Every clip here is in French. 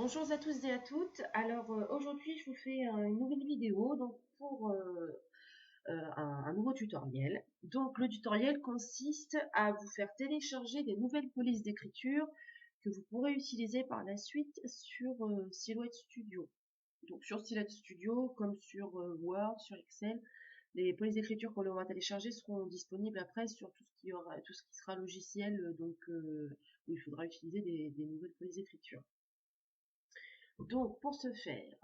Bonjour à tous et à toutes. Alors aujourd'hui je vous fais une nouvelle vidéo donc pour un nouveau tutoriel. Donc le tutoriel consiste à vous faire télécharger des nouvelles polices d'écriture que vous pourrez utiliser par la suite sur Silhouette Studio. Donc sur Silhouette Studio comme sur Word, sur Excel, les polices d'écriture qu'on aura téléchargées seront disponibles après sur tout ce qui sera logiciel où il faudra utiliser des nouvelles polices d'écriture. Donc, pour ce faire,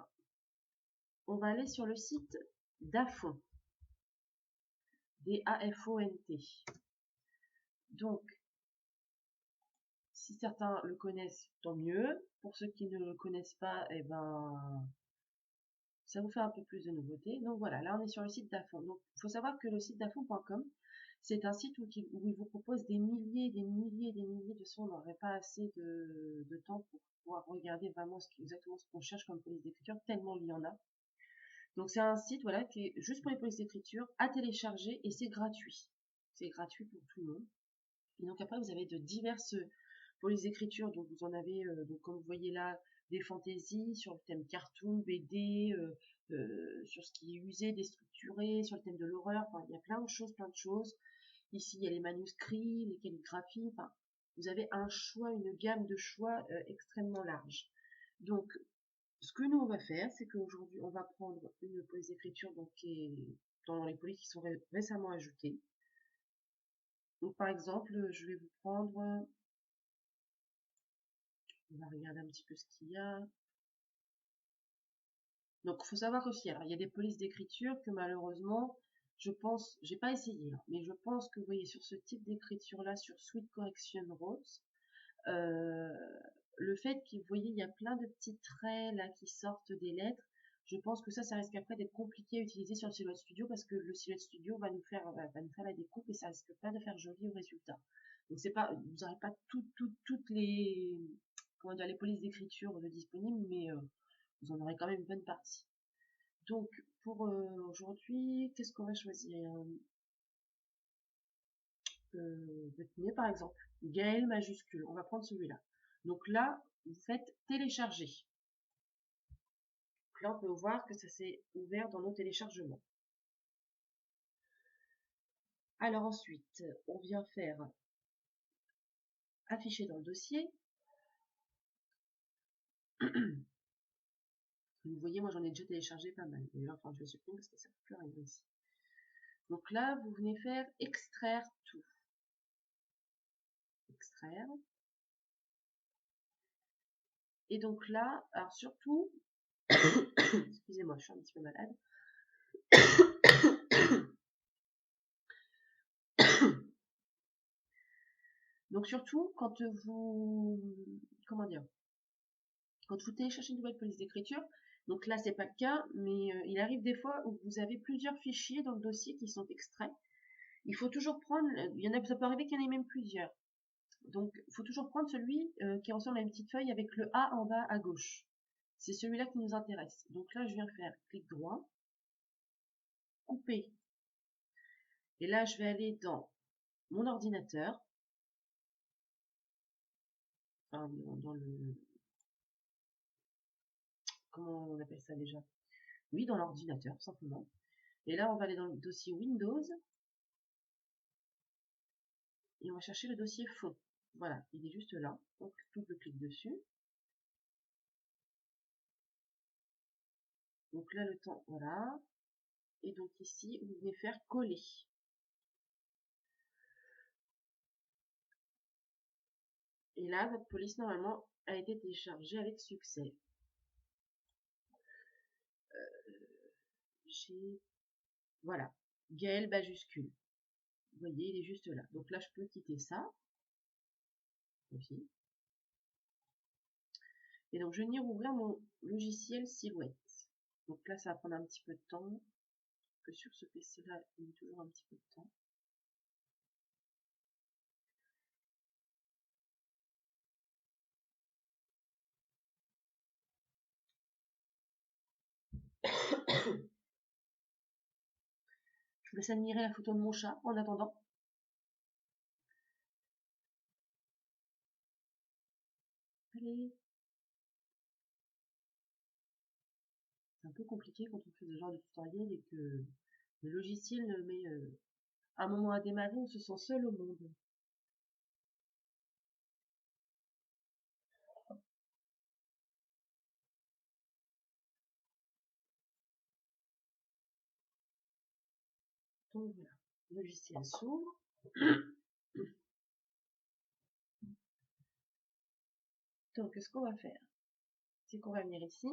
on va aller sur le site Dafont, D-A-F-O-N-T. Donc, si certains le connaissent, tant mieux. Pour ceux qui ne le connaissent pas, eh ben, ça vous fait un peu plus de nouveautés. Donc voilà, là on est sur le site Dafont. Donc, il faut savoir que le site dafont.com, c'est un site où il vous propose des milliers, de sons. On n'aurait pas assez de temps pour pouvoir regarder vraiment exactement ce qu'on cherche comme police d'écriture, tellement il y en a. Donc c'est un site voilà qui est juste pour les polices d'écriture à télécharger et c'est gratuit. C'est gratuit pour tout le monde. Et donc après vous avez de diverses polices d'écriture. Donc vous en avez donc comme vous voyez là des fantaisies sur le thème cartoon, BD, sur ce qui est usé, déstructuré, sur le thème de l'horreur. Enfin, il y a plein de choses, Ici il y a les manuscrits, les calligraphies. Enfin, vous avez un choix, une gamme de choix extrêmement large. Donc ce que nous on va faire, c'est qu'aujourd'hui on va prendre une police d'écriture donc qui est dans les polices qui sont récemment ajoutées. Donc par exemple, je vais vous prendre, on va regarder un petit peu ce qu'il y a. Donc il faut savoir aussi, alors il y a des polices d'écriture que malheureusement, je pense, j'ai pas essayé, hein, mais je pense que vous voyez sur ce type d'écriture là, sur Sweet Correction Rose, euh, le fait qu'il, vous voyez, il y a plein de petits traits là qui sortent des lettres. Je pense que ça risque après d'être compliqué à utiliser sur le Silhouette Studio parce que le Silhouette Studio va nous faire la découpe et ça risque pas de faire joli au résultat. Donc c'est pas, vous n'aurez pas toutes les, comment dire, les polices d'écriture de disponibles, mais vous en aurez quand même une bonne partie. Donc pour aujourd'hui, qu'est-ce qu'on va choisir? Tenez par exemple, Gaël majuscule, on va prendre celui-là. Donc là, vous faites télécharger. Donc là, on peut voir que ça s'est ouvert dans nos téléchargements. Alors ensuite, on vient faire afficher dans le dossier. Vous voyez, moi j'en ai déjà téléchargé pas mal. D'ailleurs, enfin, je vais supprimer parce que ça ne peut plus rien ici. Donc là, vous venez faire extraire tout. Extraire. Et donc là, alors surtout, excusez-moi, je suis un petit peu malade. Donc surtout, quand vous, comment dire, quand vous téléchargez une nouvelle police d'écriture, donc là c'est pas le cas, mais il arrive des fois où vous avez plusieurs fichiers dans le dossier qui sont extraits. Il faut toujours prendre, ça peut arriver qu'il y en ait même plusieurs. Donc il faut toujours prendre celui qui ressemble à une petite feuille avec le A en bas à gauche. C'est celui-là qui nous intéresse. Donc là je viens faire clic droit, couper. Et là je vais aller dans mon ordinateur, enfin dans le, comment on appelle ça déjà? Oui, dans l'ordinateur simplement. Et là on va aller dans le dossier Windows. Et on va chercher le dossier fond. Voilà, il est juste là. Donc, double clic dessus. Donc là, le temps, voilà. Et donc ici, vous venez faire coller. Et là, votre police, normalement, a été téléchargée avec succès. J'ai, voilà, Gaël majuscule. Vous voyez, il est juste là. Donc là, je peux quitter ça. Aussi. Et donc, je vais venir ouvrir mon logiciel Silhouette. Donc là, ça va prendre un petit peu de temps. Que sur ce PC-là, il met toujours un petit peu de temps. Je vous laisse admirer la photo de mon chat en attendant. Allez. compliqué quand on fait ce genre de tutoriel et que le logiciel met un moment à démarrer, on se sent seul au monde. Donc voilà, le logiciel s'ouvre. Donc ce qu'on va faire, c'est qu'on va venir ici,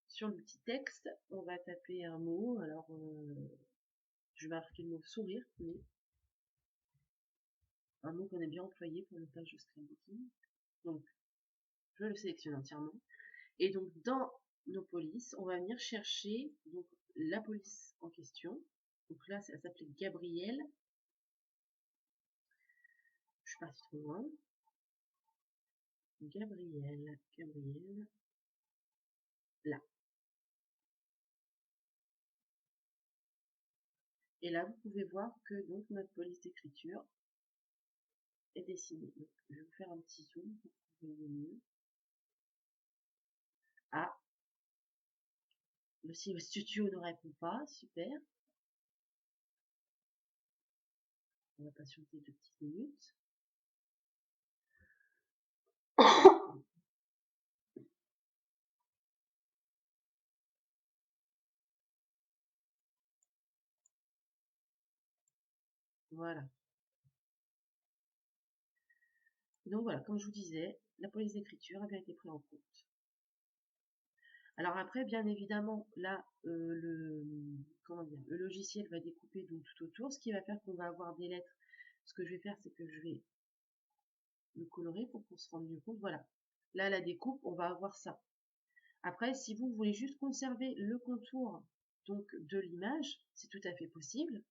sur l'outil texte, on va taper un mot, alors je vais marquer le mot sourire, mais un mot qu'on a bien employé pour le page scrapbooking. Donc je le sélectionne entièrement. Et donc dans nos polices, on va venir chercher donc la police en question. Donc là, ça s'appelait Gabriel. Je suis partie trop loin. Gabriel, là. Et là, vous pouvez voir que donc notre police d'écriture est dessinée. Donc, je vais vous faire un petit zoom pour que vous voyez mieux. Ah, le studio ne répond pas, super. On va patienter 2 petites minutes. Voilà. Donc voilà, comme je vous disais, la police d'écriture a bien été prise en compte. Alors après, bien évidemment, là, le logiciel va découper donc tout autour, ce qui va faire qu'on va avoir des lettres. Ce que je vais faire, c'est que je vais le colorer pour qu'on se rende mieux compte. Voilà. Là, la découpe, on va avoir ça. Après, si vous voulez juste conserver le contour donc de l'image, c'est tout à fait possible.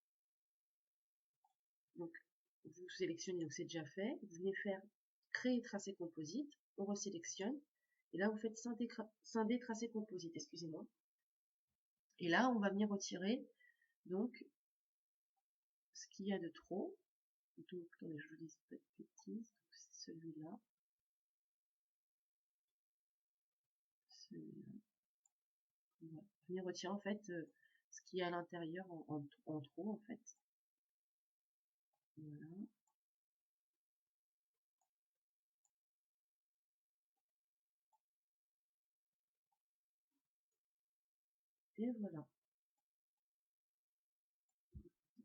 Donc, vous sélectionnez, donc c'est déjà fait. Vous venez faire créer tracé composite, on resélectionne. Et là, vous faites scinder tracé composite, excusez-moi. Et là, on va venir retirer donc ce qu'il y a de trop. Donc, attendez, je vous dis pas de bêtises. C'est celui-là. Celui-là. On va venir retirer en fait ce qu'il y a à l'intérieur en trop en fait. Voilà. Et voilà.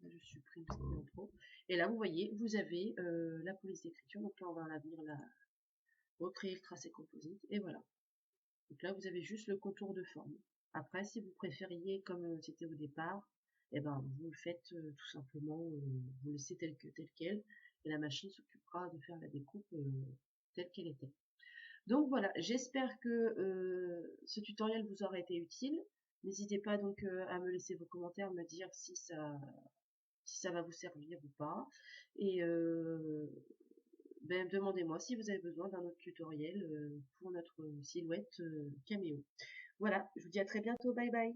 Là, je supprime ce qu'il y a en trop. Et là, vous voyez, vous avez la police d'écriture. Donc là, on va venir la recréer le tracé composite. Et voilà. Donc là, vous avez juste le contour de forme. Après, si vous préfériez comme c'était au départ, eh ben, vous le faites tout simplement, vous le laissez tel quel, et la machine s'occupera de faire la découpe telle qu'elle était. Donc voilà, j'espère que ce tutoriel vous aura été utile. N'hésitez pas donc à me laisser vos commentaires, me dire si ça va vous servir ou pas. Et ben, demandez-moi si vous avez besoin d'un autre tutoriel pour notre silhouette caméo. Voilà, je vous dis à très bientôt, bye bye.